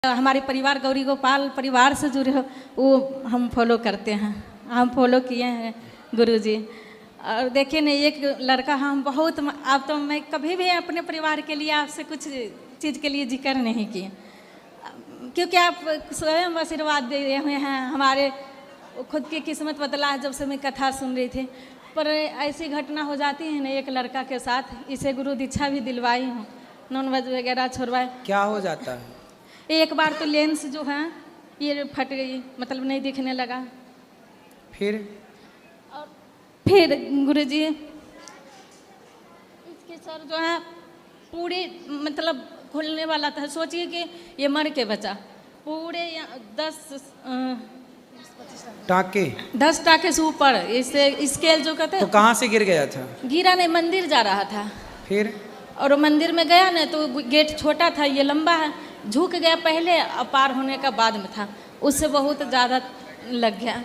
हमारे परिवार गौरी गोपाल परिवार से जुड़े हो वो हम फॉलो करते हैं, हम फॉलो किए हैं गुरुजी। और देखिए ना, एक लड़का हम बहुत, अब तो मैं कभी भी अपने परिवार के लिए आपसे कुछ चीज़ के लिए जिक्र नहीं किए, क्योंकि आप स्वयं आशीर्वाद दे रहे हुए हैं। हमारे खुद की किस्मत बदला है जब से मैं कथा सुन रही थी। पर ऐसी घटना हो जाती है ना एक लड़का के साथ, इसे गुरु दीक्षा भी दिलवाई हूँ, नॉन वेज वगैरह छोड़वाए। क्या हो जाता है? एक बार तो लेंस जो है ये फट गई, मतलब नहीं दिखने लगा। फिर गुरुजी इसके सर जो है पूरी मतलब खुलने वाला था। सोचिए कि ये मर के बचा। पूरे 10 टाके से ऊपर इससे स्केल जो कहते हैं। तो कहाँ से गिर गया था? गिरा नहीं, मंदिर जा रहा था। फिर और मंदिर में गया ना तो गेट छोटा था, ये लंबा है, झुक गया पहले, पार होने का बाद में था, उससे बहुत ज़्यादा लग गया।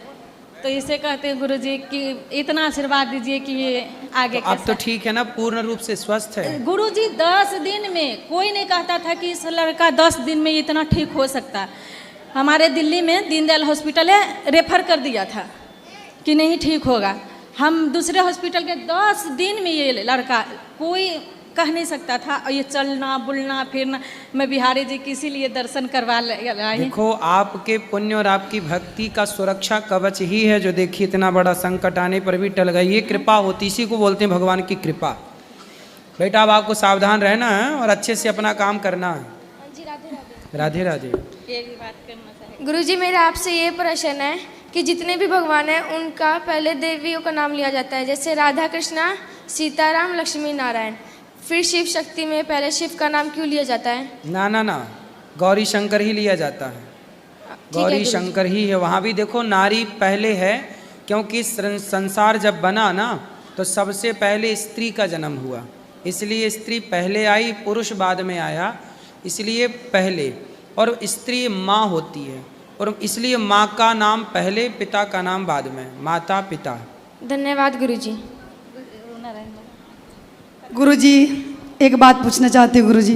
तो इसे कहते हैं गुरुजी कि इतना आशीर्वाद दीजिए कि ये आगे तो अब तो ठीक है ना, पूर्ण रूप से स्वस्थ है? गुरुजी 10 दिन में, कोई नहीं कहता था कि इस लड़का 10 दिन में इतना ठीक हो सकता है। हमारे दिल्ली में दीनदयाल हॉस्पिटल है, रेफर कर दिया था कि नहीं ठीक होगा। हम दूसरे हॉस्पिटल के 10 दिन में ये लड़का, कोई कह नहीं सकता था। और ये चलना बुलना फिरना, मैं बिहारी जी की इसीलिए दर्शन करवा लाई। देखो, आपके पुण्य और आपकी भक्ति का सुरक्षा कवच ही है जो देखिए इतना बड़ा संकट आने पर भी टल गई। ये कृपा होती, इसी को बोलते हैं भगवान की कृपा। बेटा अब आपको सावधान रहना है और अच्छे से अपना काम करना है। जी राधे राधे। राधे राधे। एक बात करना चाहिए गुरुजी, मेरा आपसे ये प्रश्न है कि जितने भी भगवान हैं उनका पहले देवियों का नाम लिया जाता है, जैसे राधा कृष्णा, सीताराम, लक्ष्मी नारायण। फिर शिव शक्ति में पहले शिव का नाम क्यों लिया जाता है? ना ना ना, गौरी शंकर ही लिया जाता है। गौरी शंकर ही है। वहाँ भी देखो नारी पहले है, क्योंकि संसार जब बना ना तो सबसे पहले स्त्री का जन्म हुआ, इसलिए स्त्री पहले आई, पुरुष बाद में आया, इसलिए पहले। और स्त्री माँ होती है, और इसलिए माँ का नाम पहले, पिता का नाम बाद में, माता पिता। धन्यवाद गुरुजी। गुरुजी एक बात पूछना चाहती हूँ गुरुजी।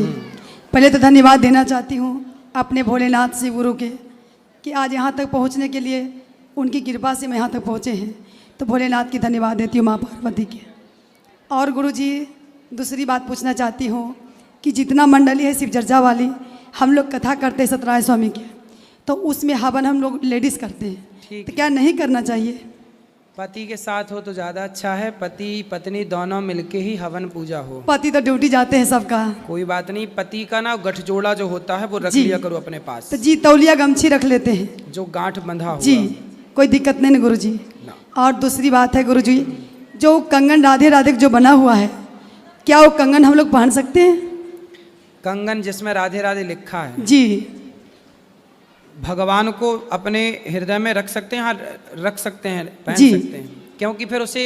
पहले तो धन्यवाद देना चाहती हूँ अपने भोलेनाथ से गुरु के, कि आज यहाँ तक पहुँचने के लिए उनकी कृपा से मैं यहाँ तक पहुँचे हैं। तो भोलेनाथ की धन्यवाद देती हूँ, माँ पार्वती के। और गुरुजी दूसरी बात पूछना चाहती हूँ कि जितना मंडली है शिव चर्चा वाली, हम लोग कथा करते हैं सत्यनारायण स्वामी के, तो उसमें हवन हम लोग लेडीज़ करते हैं, तो क्या नहीं करना चाहिए? पति के साथ हो तो ज़्यादा अच्छा है, पति पत्नी दोनों मिलके ही हवन पूजा हो। पति तो ड्यूटी जाते हैं सबका। कोई बात नहीं, पति का ना गठजोड़ा जो होता है वो रख लिया करो अपने पास। तो जी तौलिया गमछी रख लेते हैं, जो गांठ बंधा हुआ। जी कोई दिक्कत नहीं ना गुरुजी। और दूसरी बात है गुरुजी, जो कंगन राधे राधे जो बना हुआ है, क्या वो कंगन हम लोग पहन सकते हैं? कंगन जिसमें राधे राधे लिखा है जी, भगवान को अपने हृदय में रख सकते हैं, हाँ रख सकते हैं, पहन सकते हैं। क्योंकि फिर उसे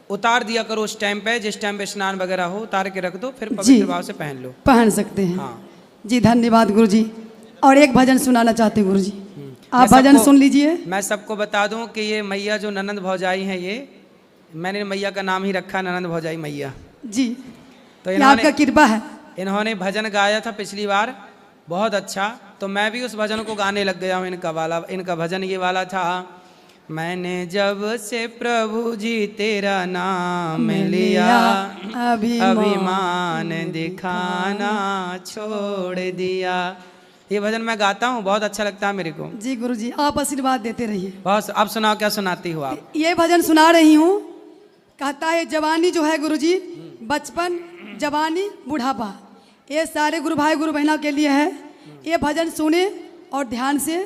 उतार दिया करो उस टाइम पे, जिस टाइम पे स्नान वगैरह हो, उतार के रख दो, फिर पवित्र भाव से पहन लो। पहन सकते हैं। हाँ जी धन्यवाद गुरुजी। और एक भजन सुनाना चाहते हैं गुरुजी, आप भजन सुन लीजिए। मैं सबको बता दूं कि ये मैया जो ननंद भौजाई हैं, ये मैंने मैया का नाम ही रखा ननंद भौजाई मैया जी। तो आपका कृपा है। इन्होंने भजन गाया था पिछली बार, बहुत अच्छा, तो मैं भी उस भजन को गाने लग गया हूँ। इनका भजन ये वाला था, मैंने जब से प्रभु जी तेरा नाम लिया, अभिमान दिखाना छोड़ दिया। ये भजन मैं गाता हूँ, बहुत अच्छा लगता है मेरे को। जी गुरुजी आप आशीर्वाद देते रहिए। बस अब सुनाओ, क्या सुनाती हो आप? ये भजन सुना रही हूँ, कहता है जवानी जो है गुरुजी, बचपन जवानी बुढ़ापा, ये सारे गुरु भाई गुरु बहनों के लिए है। ये भजन सुने और ध्यान से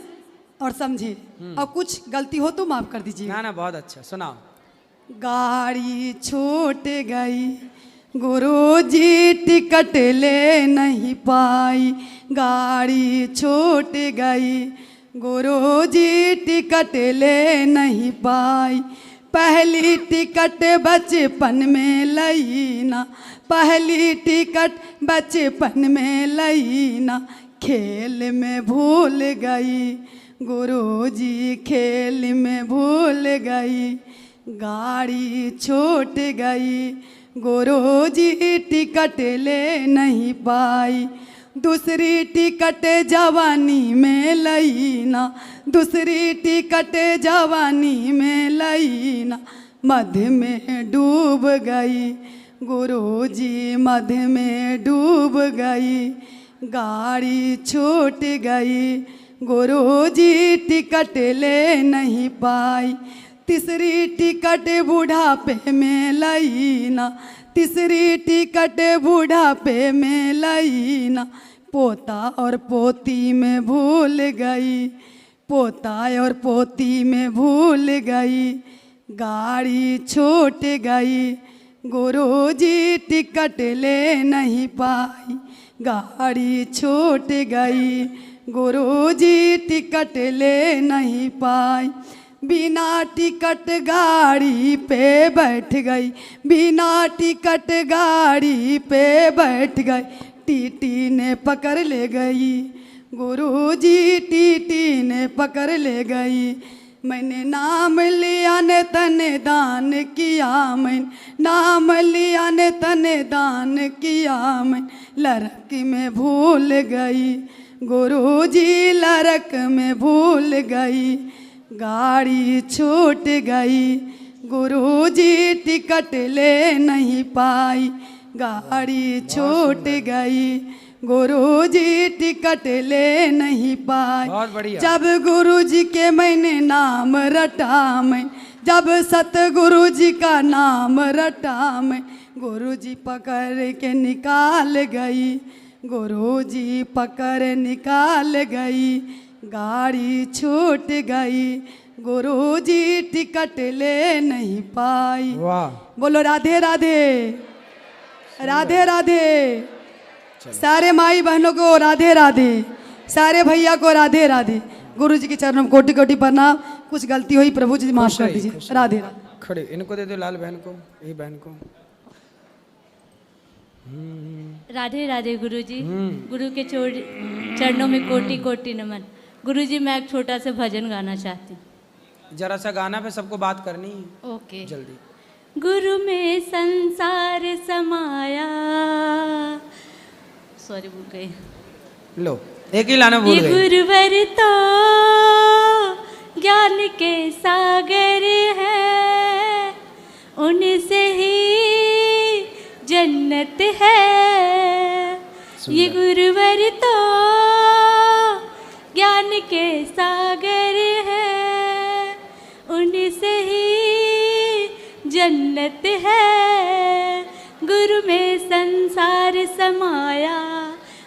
और समझे, और कुछ गलती हो तो माफ कर दीजिए। ना ना बहुत अच्छा, सुनाओ। गाड़ी छूट गई गुरुजी टिकट ले नहीं पाई, गाड़ी छूट गई गुरुजी टिकट ले नहीं पाई, पहली टिकट बचपन में लई ना, पहली टिकट बचपन में लई ना, खेल में भूल गई गुरुजी, खेल में भूल गई, गाड़ी छूट गई गुरुजी टिकट ले नहीं पाई, दूसरी टिकट जवानी में लईना, दूसरी टिकट जवानी में लईना, मध्य में डूब गई गुरुजी, मध्य में डूब गई, गाड़ी छूट गई गुरुजी, टिकट ले नहीं पाई। तीसरी टिकट बुढ़ापे में लईना, तीसरी टिकट बुढ़ापे में लईना, पोता और पोती में भूल गई, पोता और पोती में भूल गई, गाड़ी छूट गई गुरुजी, टिकट ले नहीं पाई, गाड़ी छूट गई गुरुजी, टिकट ले नहीं पाई। बिना टिकट गाड़ी पे बैठ गई, बिना टिकट गाड़ी पे बैठ गई, टीटी ने पकड़ ले गई गुरुजी, टीटी ने पकड़ ले गई। मैंने नाम लिया ने तने दान किया, मैंने नाम लिया ने तने दान किया, मैं लड़क में भूल गई गुरुजी, लड़क में भूल गई, गाड़ी छूट गई गुरुजी, टिकट ले नहीं पाई, गाड़ी छूट गई गुरुजी, टिकट ले नहीं पाई। बहुत बढ़िया। जब गुरुजी के मैंने नाम रटा, मैं जब सतगुरु जी का नाम रटा, मैं गुरुजी पकड़ के निकाल गई, गुरुजी पकड़ निकाल गई, गाड़ी छूट गई गुरुजी, टिकट ले नहीं पाई। वाह, बोलो राधे राधे, राधे राधे। सारे माई बहनों को राधे राधे, सारे भैया को राधे राधे। गुरु जी के चरणों में कोटि कोटि प्रणाम। कुछ गलती हुई प्रभु जी माफ कर दीजिए। राधे राधे। खड़े इनको दे दो, लाल बहन को, ये बहन को। राधे राधे गुरुजी। गुरु के चरणों में कोटि कोटि नमन। गुरुजी मैं एक छोटा सा भजन गाना चाहती हूँ। जरा सा गाना पे सबको बात करनी है, ओके। जल्दी। गुरु में संसार समाया, सॉरी भूल गई। लो एक ही लाना भूल ये गई। गुरुवर तो ज्ञान के सागर है, उनसे ही जन्नत है। ये गुरुवर तो ज्ञान के सागर है, उनसे ही जन्नत है। गुरु में संसार समाया,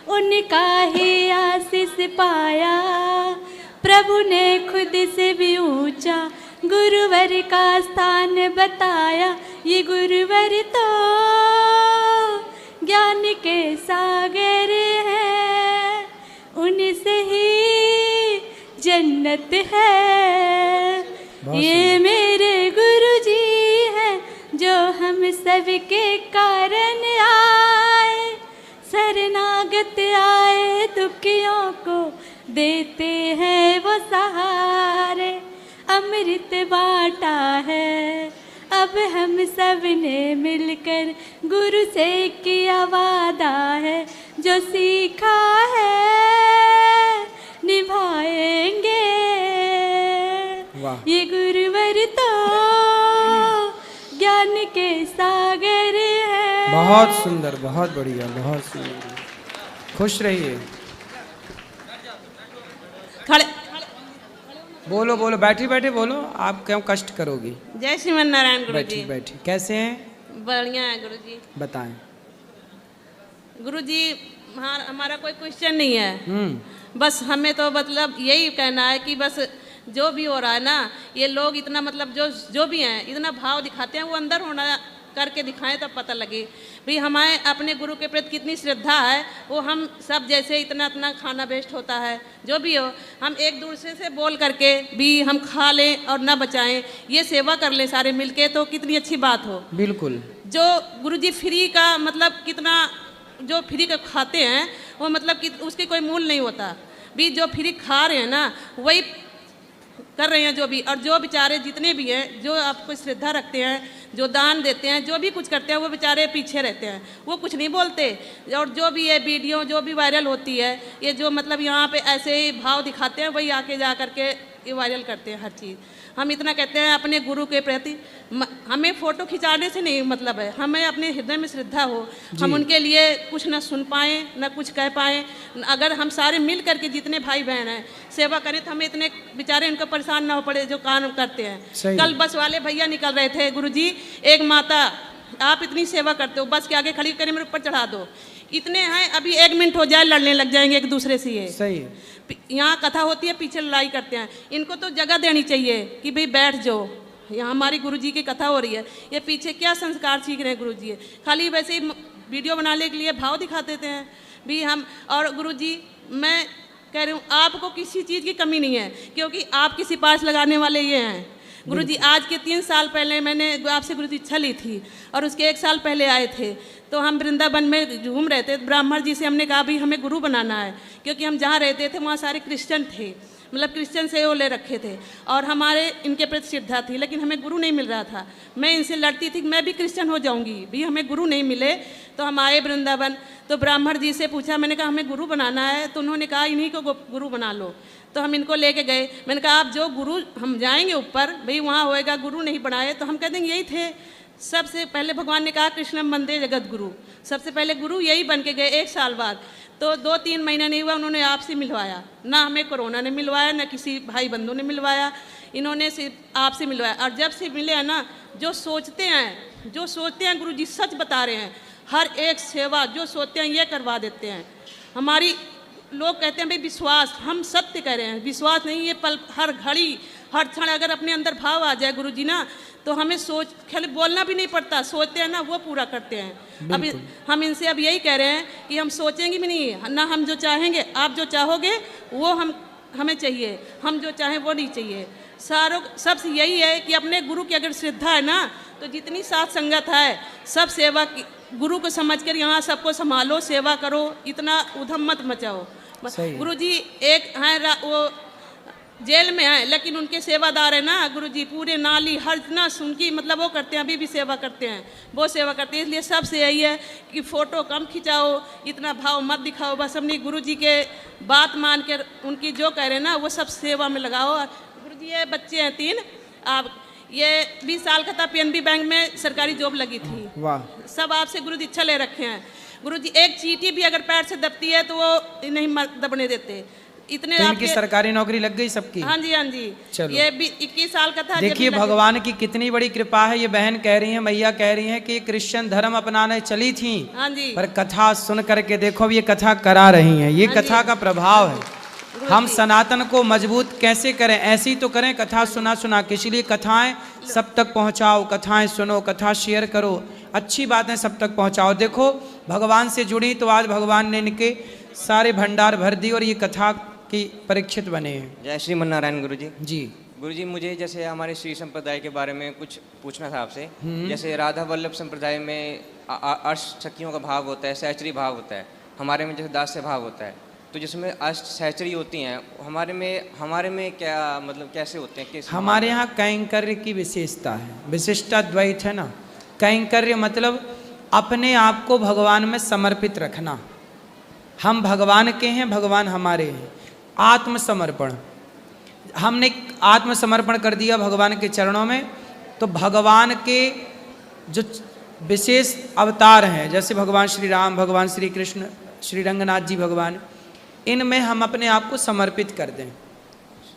उनका ही आशीष पाया। प्रभु ने खुद से भी ऊंचा गुरुवर का स्थान बताया। ये गुरुवर तो ज्ञान के सागर है, उनसे ही जन्नत है। ये मेरे गुरुजी हैं जो हम सबके कारण आए, शरणागत आए दुखियों को देते हैं वो सहारे। अमृत बांटा है अब हम सब ने मिलकर, गुरु से किया वादा है। जो सीखा है निभाएंगे। वाह। ये गुरुवर तो ज्ञान के सागर है। बहुत सुंदर, बहुत बढ़िया, बहुत सुंदर। खुश रहिए। खड़े बोलो बोलो, बैठी बैठी बोलो, आप क्यों कष्ट करोगी। जय श्रीमन नारायण गुरु बैठी जी। बैठी। कैसे हैं, बढ़िया है गुरु जी। बताएं। गुरु जी हमारा कोई क्वेश्चन नहीं है, बस हमें तो मतलब यही कहना है कि बस जो भी हो रहा है ना, ये लोग इतना मतलब जो भी हैं इतना भाव दिखाते हैं, वो अंदर होना करके दिखाएं तब पता लगे भाई हमारे अपने गुरु के प्रति कितनी श्रद्धा है। वो हम सब जैसे इतना इतना खाना वेस्ट होता है, जो भी हो हम एक दूसरे से बोल करके भी हम खा लें और ना बचाएं, ये सेवा कर लें सारे मिलके, तो कितनी अच्छी बात हो। बिल्कुल। जो गुरुजी फ्री का मतलब कितना जो फ्री का खाते हैं वो मतलब कि उसकी कोई मूल नहीं होता। भी जो फ्री खा रहे हैं ना वही कर रहे हैं जो भी, और जो बेचारे जितने भी हैं जो आपको श्रद्धा रखते हैं जो दान देते हैं, जो भी कुछ करते हैं, वो बेचारे पीछे रहते हैं, वो कुछ नहीं बोलते। और जो भी ये वीडियो जो भी वायरल होती है, ये जो मतलब यहाँ पे ऐसे ही भाव दिखाते हैं, वही आके जा करके ये वायरल करते हैं हर चीज़। हम इतना कहते हैं अपने गुरु के प्रति, हमें फ़ोटो खिंचाने से नहीं मतलब है, हमें अपने हृदय में श्रद्धा हो, हम उनके लिए कुछ ना सुन पाएँ ना कुछ कह पाएँ। अगर हम सारे मिल करके जितने भाई बहन हैं सेवा करें तो हमें इतने बेचारे उनको परेशान ना हो पड़े जो काम करते हैं। कल बस वाले भैया निकल रहे थे, गुरुजी एक माता आप इतनी सेवा करते हो, बस के आगे खड़ी करके मेरे ऊपर चढ़ा दो, इतने हैं अभी 1 मिनट हो जाए लड़ने लग जाएंगे एक दूसरे से। ये सही है। यहाँ कथा होती है, पीछे लड़ाई करते हैं। इनको तो जगह देनी चाहिए कि भाई बैठ जाओ, यहाँ हमारी गुरुजी की कथा हो रही है, ये पीछे क्या संस्कार सीख रहे हैं गुरुजी, खाली वैसे ही वीडियो बनाने के लिए भाव दिखा देते हैं भी हम। और गुरुजी मैं कह रही हूँ आपको किसी चीज़ की कमी नहीं है, क्योंकि आपकी सिफारिश लगाने वाले ये हैं। गुरुजी आज के 3 साल पहले मैंने आपसे गुरुजी इच्छा ली थी, और उसके 1 साल पहले आए थे, तो हम वृंदावन में घूम रहे थे, ब्राह्मण जी से हमने कहा भी हमें गुरु बनाना है, क्योंकि हम जहाँ रहते थे वहाँ सारे क्रिश्चियन थे, मतलब क्रिश्चियन से वो ले रखे थे, और हमारे इनके प्रति श्रद्धा थी, लेकिन हमें गुरु नहीं मिल रहा था। मैं इनसे लड़ती थी कि मैं भी क्रिश्चियन हो जाऊंगी, भी हमें गुरु नहीं मिले। तो हम आए वृंदावन, तो ब्राह्मण जी से पूछा, मैंने कहा हमें गुरु बनाना है, तो उन्होंने कहा इन्हीं को गुरु बना लो। तो हम इनको लेके गए, मैंने कहा आप जो गुरु हम जाएंगे ऊपर, भाई वहाँ होएगा, गुरु नहीं बनाए तो हम कह देंगे यही थे। सबसे पहले भगवान ने कहा कृष्णम वंदे जगत गुरु, सबसे पहले गुरु यही बन के गए। 1 साल बाद तो 2-3 महीना नहीं हुआ उन्होंने आपसे मिलवाया, ना हमें कोरोना ने मिलवाया, ना किसी भाई बंधु ने मिलवाया, इन्होंने सिर्फ आपसे मिलवाया। और जब से मिले हैं ना, जो सोचते हैं गुरु जी सच बता रहे हैं, हर एक सेवा जो सोचते हैं ये करवा देते हैं। हमारी लोग कहते हैं भाई विश्वास, हम सत्य कह रहे हैं, विश्वास नहीं, ये पल हर घड़ी हर क्षण अगर अपने अंदर भाव आ जाए गुरु जी ना, तो हमें सोच खाली बोलना भी नहीं पड़ता, सोचते हैं ना वो पूरा करते हैं। अभी हम इनसे अब यही कह रहे हैं कि हम सोचेंगे भी नहीं ना, हम जो चाहेंगे, आप जो चाहोगे वो हमें चाहिए, हम जो चाहें वो नहीं चाहिए। सारों सबसे यही है कि अपने गुरु की अगर श्रद्धा है ना, तो जितनी साथ संगत है सब सेवा की, गुरु को समझकर यहाँ सबको संभालो, सेवा करो, इतना उधम मत मचाओ। गुरुजी एक हैं वो जेल में हैं, लेकिन उनके सेवादार है ना गुरुजी, पूरे नाली हर ना उनकी मतलब वो करते हैं, अभी भी सेवा करते हैं, वो सेवा करते हैं। इसलिए सबसे यही है कि फ़ोटो कम खिंचाओ, इतना भाव मत दिखाओ, बस अपनी गुरुजी के बात मान कर उनकी जो कह रहे हैं ना वो सब सेवा में लगाओ। गुरुजी ये बच्चे हैं 3, आप ये 20 साल का था, PNB बैंक में सरकारी जॉब लगी थी। वाह। सब आपसे गुरुजी इच्छा ले रखे हैं। गुरुजी एक चींटी भी अगर पैर से दबती है तो वो नहीं दबने देते, इतने तो इनकी सरकारी नौकरी लग गई सबकी। हाँ जी, हाँ जी। चलो। ये भी 21 साल का था। देखिए भगवान की कितनी बड़ी कृपा है। ये बहन कह रही है, मैया कह रही है कि क्रिश्चियन धर्म अपनाने चली थी, हाँ जी, पर कथा सुन करके देखो ये कथा करा रही हैं, ये कथा का प्रभाव है। हम सनातन को मजबूत कैसे करें, ऐसे ही तो करें, कथा सुना सुना के। इसलिए कथाएं सब तक पहुंचाओ, कथाएं सुनो, कथा शेयर करो, अच्छी बातें सब तक पहुंचाओ। देखो भगवान से जुड़ी तो आज भगवान ने इनके सारे भंडार भर दी और ये कथा की परीक्षित बने हैं। जय श्रीमन नारायण गुरुजी। जी गुरुजी, मुझे जैसे हमारे श्री संप्रदाय के बारे में कुछ पूछना था आपसे। जैसे राधा वल्लभ संप्रदाय में अष्टसखियों का भाव होता है, सहचरी भाव होता है, हमारे में जैसे दास्य भाव होता है, तो जिसमें अष्ट सहचरी होती हैं, हमारे में क्या मतलब कैसे होते हैं? हमारे यहाँ कैंकर्य की विशेषता है, विशिष्टा द्वैत है ना। कैंकर्य मतलब अपने आप को भगवान में समर्पित रखना। हम भगवान के हैं, भगवान हमारे हैं। आत्मसमर्पण, हमने आत्मसमर्पण कर दिया भगवान के चरणों में, तो भगवान के जो विशेष अवतार हैं, जैसे भगवान श्री राम, भगवान श्री कृष्ण, श्री रंगनाथ जी भगवान, इनमें हम अपने आप को समर्पित कर दें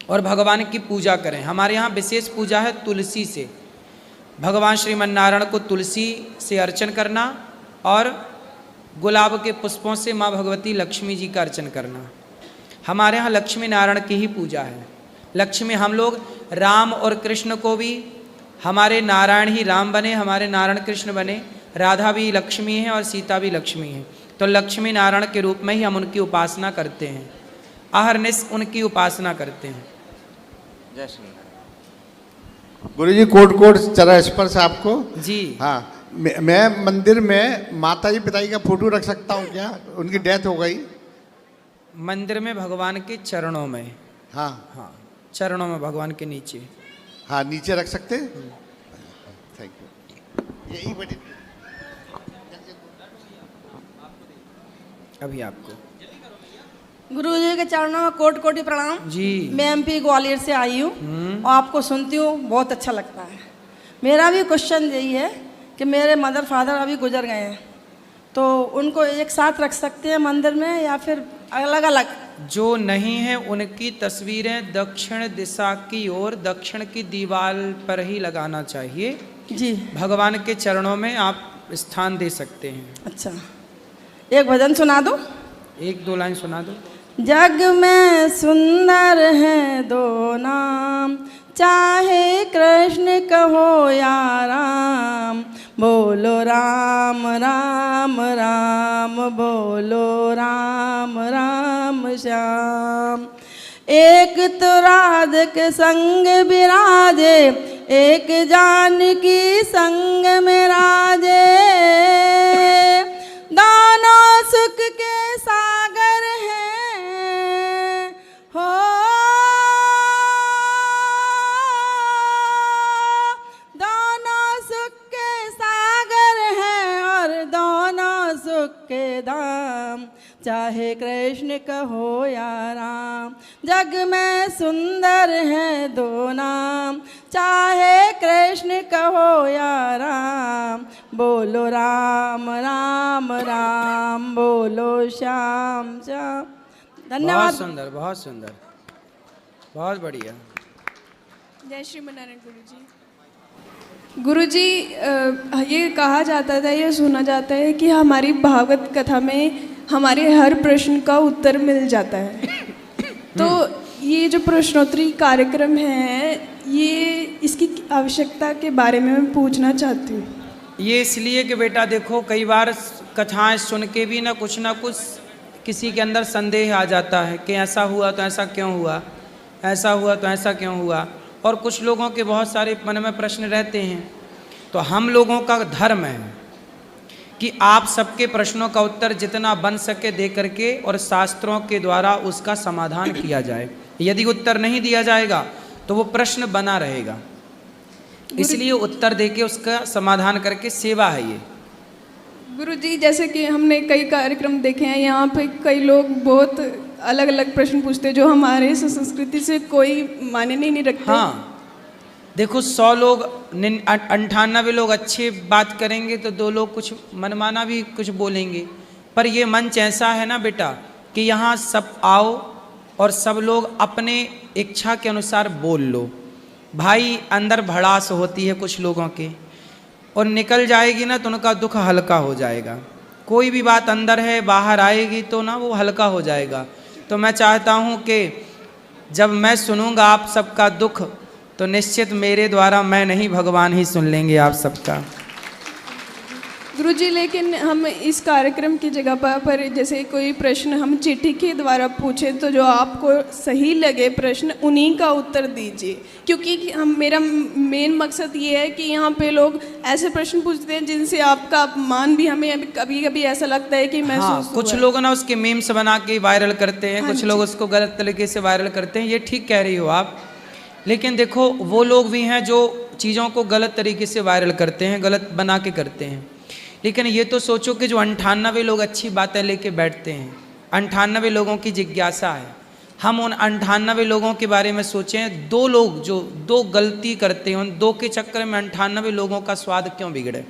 और भगवान की पूजा करें। हमारे यहाँ विशेष पूजा है तुलसी से। भगवान श्रीमन नारायण को तुलसी से अर्चन करना और गुलाब के पुष्पों से माँ भगवती लक्ष्मी जी का अर्चन करना। हमारे यहाँ लक्ष्मी नारायण की ही पूजा है। लक्ष्मी, हम लोग राम और कृष्ण को भी, हमारे नारायण ही राम बने, हमारे नारायण कृष्ण बने, राधा भी लक्ष्मी है और सीता भी लक्ष्मी है, तो लक्ष्मी नारायण के रूप में ही हम उनकी उपासना करते हैं, अहरनिश उनकी उपासना करते हैं। जय श्री गुरुजी, कोट कोट चरण स्पर्श आपको। जी हाँ, मैं मंदिर में माता जी पिताजी का फोटो रख सकता हूँ क्या? उनकी डेथ हो गई। मंदिर में भगवान के चरणों में? हाँ हाँ, चरणों में भगवान के नीचे। हाँ, नीचे रख सकते हैं। Thank you. यही बड़ी अभी आपको गुरु जी के चरणों में कोटि कोटि प्रणाम जी। मैं एमपी ग्वालियर से आई हूँ और आपको सुनती हूँ, बहुत अच्छा लगता है। मेरा भी क्वेश्चन यही है कि मेरे मदर फादर अभी गुजर गए हैं, तो उनको एक साथ रख सकते हैं मंदिर में या फिर अलग अलग? जो नहीं है उनकी तस्वीरें दक्षिण दिशा की ओर, दक्षिण की दीवार पर ही लगाना चाहिए जी। भगवान के चरणों में आप स्थान दे सकते हैं। अच्छा, एक भजन सुना दो, 1-2 लाइन सुना दो। जग में सुंदर है दो नाम, चाहे कृष्ण कहो या राम, बोलो राम राम राम, बोलो राम राम श्याम। एक तो राधिक संग विराजे, एक जानकी संग में राजे, दोनों सुख के सागर हैं हो, दोनों सुख के सागर हैं और दोनों सुख के धाम, चाहे कृष्ण कहो या राम। जग में सुंदर है दो नाम, चाहे कृष्ण कहो या राम, बोलो राम राम राम, बोलो श्याम श्याम। धन्यवाद। बहुत सुंदर, बहुत सुंदर, बहुत बढ़िया। जय श्रीमनारायण गुरु जी, ये कहा जाता था, ये सुना जाता है कि हमारी भागवत कथा में हमारे हर प्रश्न का उत्तर मिल जाता है। तो ये जो प्रश्नोत्तरी कार्यक्रम है, ये इसकी आवश्यकता के बारे में मैं पूछना चाहती हूँ। ये इसलिए कि बेटा देखो, कई बार कथाएं सुन के भी ना कुछ किसी के अंदर संदेह आ जाता है कि ऐसा हुआ तो ऐसा क्यों हुआ, ऐसा हुआ तो ऐसा क्यों हुआ, और कुछ लोगों के बहुत सारे मन में प्रश्न रहते हैं। तो हम लोगों का धर्म है कि आप सबके प्रश्नों का उत्तर जितना बन सके दे करके और शास्त्रों के द्वारा उसका समाधान किया जाए। यदि उत्तर नहीं दिया जाएगा तो वो प्रश्न बना रहेगा, इसलिए उत्तर देके उसका समाधान करके सेवा है ये। गुरुजी, जैसे कि हमने कई कार्यक्रम देखे हैं, यहाँ पे कई लोग बहुत अलग अलग प्रश्न पूछते हैं जो हमारे संस्कृति से कोई मायने नहीं रखते। हाँ, देखो 100 लोग 98 लोग अच्छे बात करेंगे तो 2 लोग कुछ मनमाना भी कुछ बोलेंगे, पर ये मंच ऐसा है ना बेटा कि यहाँ सब आओ और सब लोग अपने इच्छा के अनुसार बोल लो। भाई अंदर भड़ास होती है कुछ लोगों के, और निकल जाएगी ना तो उनका दुख हल्का हो जाएगा। कोई भी बात अंदर है बाहर आएगी तो ना वो हल्का हो जाएगा। तो मैं चाहता हूँ कि जब मैं सुनूंगा आप सबका दुख तो निश्चित मेरे द्वारा मैं नहीं, भगवान ही सुन लेंगे आप सबका। गुरुजी, लेकिन हम इस कार्यक्रम की जगह पर जैसे कोई प्रश्न हम चिट्ठी के द्वारा पूछें तो जो आपको सही लगे प्रश्न उन्हीं का उत्तर दीजिए, क्योंकि मेरा मेन मकसद ये है कि यहाँ पे लोग ऐसे प्रश्न पूछते हैं जिनसे आपका अपमान भी हमें कभी कभी ऐसा लगता है कि महसूस कुछ लोग ना उसके मीम्स बना के वायरल करते हैं, कुछ लोग उसको गलत तरीके से वायरल करते हैं। ये ठीक कह रही हो आप, लेकिन देखो वो लोग भी हैं जो चीज़ों को गलत तरीके से वायरल करते हैं, गलत बना के करते हैं। लेकिन ये तो सोचो कि जो 98 लोग अच्छी बातें लेके बैठते हैं, 98 लोगों की जिज्ञासा है, हम उन 98 लोगों के बारे में सोचें। 2 लोग जो 2 गलती करते हैं, उन 2 के चक्कर में 98 लोगों का स्वाद क्यों बिगड़े।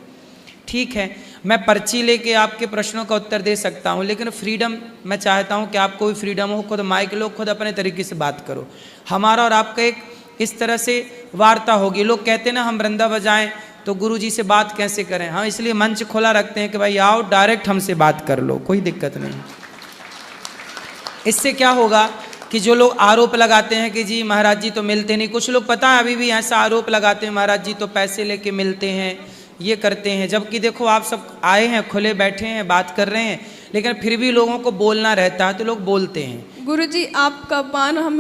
ठीक है, मैं पर्ची लेके आपके प्रश्नों का उत्तर दे सकता हूँ, लेकिन फ्रीडम मैं चाहता हूँ कि आपको भी फ्रीडम हो, खुद माइक लो, खुद अपने तरीके से बात करो। हमारा और आपका एक इस तरह से वार्ता होगी। लोग कहते हैं ना हम वृंदा बजाएं तो गुरुजी से बात कैसे करें, हम इसलिए मंच खुला रखते हैं कि भाई आओ डायरेक्ट हमसे बात कर लो, कोई दिक्कत नहीं। इससे क्या होगा कि जो लोग आरोप लगाते हैं कि जी महाराज जी तो मिलते नहीं, कुछ लोग पता है अभी भी ऐसा आरोप लगाते हैं महाराज जी तो पैसे लेके मिलते हैं, ये करते हैं। जबकि देखो आप सब आए हैं, खुले बैठे हैं, बात कर रहे हैं, लेकिन फिर भी लोगों को बोलना रहता है तो लोग बोलते हैं। गुरुजी, आपका पान हम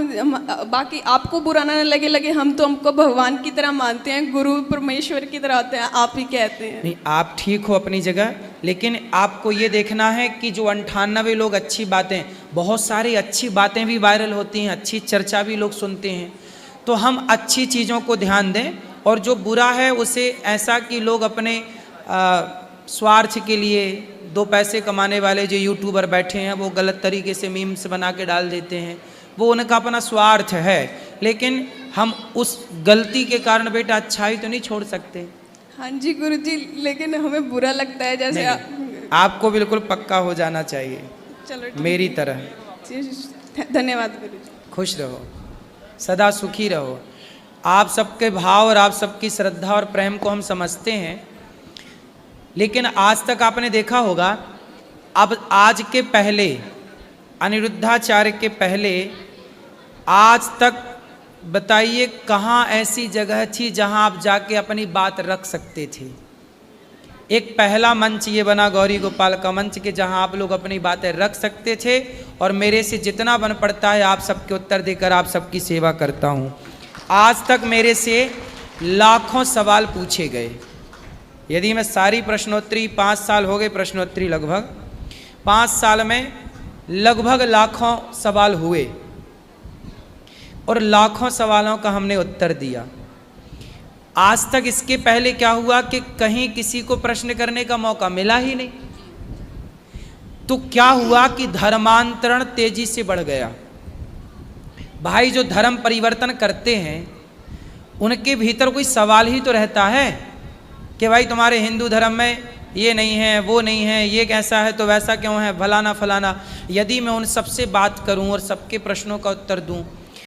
बाकी आपको बुरा ना लगे हम तो हमको भगवान की तरह मानते हैं, गुरु परमेश्वर की तरह आते हैं, आप ही कहते हैं। नहीं, आप ठीक हो अपनी जगह, लेकिन आपको ये देखना है कि जो 98 लोग अच्छी बातें, बहुत सारी अच्छी बातें भी वायरल होती हैं, अच्छी चर्चा भी लोग सुनते हैं, तो हम अच्छी चीज़ों को ध्यान दें और जो बुरा है उसे ऐसा कि लोग अपने स्वार्थ के लिए, दो पैसे कमाने वाले जो यूट्यूबर बैठे हैं वो गलत तरीके से मीम्स बना के डाल देते हैं, वो उनका अपना स्वार्थ है। लेकिन हम उस गलती के कारण बेटा अच्छाई तो नहीं छोड़ सकते। हाँ जी गुरुजी, लेकिन हमें बुरा लगता है जैसे आपको बिल्कुल पक्का हो जाना चाहिए, चलो मेरी तरह। धन्यवाद गुरुजी। खुश रहो, सदा सुखी रहो। आप सबके भाव और आप सबकी श्रद्धा और प्रेम को हम समझते हैं, लेकिन आज तक आपने देखा होगा, अब आज के पहले, अनिरुद्धाचार्य के पहले आज तक बताइए कहाँ ऐसी जगह थी जहाँ आप जाके अपनी बात रख सकते थे। एक पहला मंच ये बना गौरी गोपाल का मंच के जहाँ आप लोग अपनी बातें रख सकते थे, और मेरे से जितना बन पड़ता है आप सबके उत्तर देकर आप सबकी सेवा करता हूँ। आज तक मेरे से लाखों सवाल पूछे गए। यदि मैं सारी प्रश्नोत्तरी, 5 साल हो गए प्रश्नोत्तरी, लगभग 5 साल में लगभग लाखों सवाल हुए और लाखों सवालों का हमने उत्तर दिया। आज तक इसके पहले क्या हुआ कि कहीं किसी को प्रश्न करने का मौका मिला ही नहीं। तो क्या हुआ कि धर्मांतरण तेजी से बढ़ गया। भाई जो धर्म परिवर्तन करते हैं उनके भीतर कोई सवाल ही तो रहता है कि भाई तुम्हारे हिंदू धर्म में ये नहीं है, वो नहीं है, ये कैसा है तो वैसा क्यों है, फलाना फलाना। यदि मैं उन सबसे बात करूं और सबके प्रश्नों का उत्तर दूं